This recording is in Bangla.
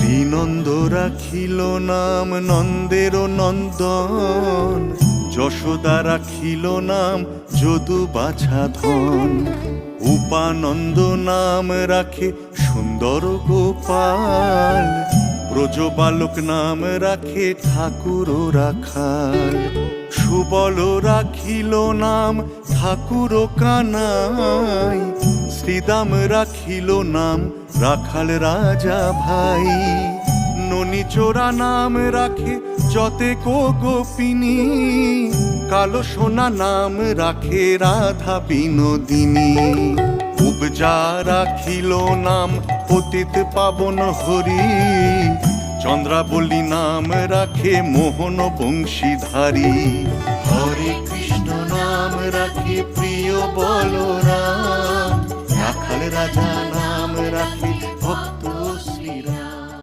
শ্রীনন্দ রাখিল নাম নন্দের নন্দন, যশোদা রাখিল নাম যদু বাছা ধন। উপানন্দ নাম রাখে সুন্দর গোপাল, ব্রজবালক নাম রাখে ঠাকুর রাখাল। সুবল রাখিল নাম ঠাকুর কানাই, শ্রীদাম রাখিল নাম রাখাল রাজা ভাই। ননীচোরা নাম রাখে যতেকো গোপিনী, কালো সোনা নাম রাখে রাধা বিনোদিনী। উপজা রাখিল নাম পতিত পাবন হরি, চন্দ্রাবলী নাম রাখে মোহন বংশীধারী। হরে কৃষ্ণ নাম রাখে প্রিয় বলরাম, রাখাল রাজা নাম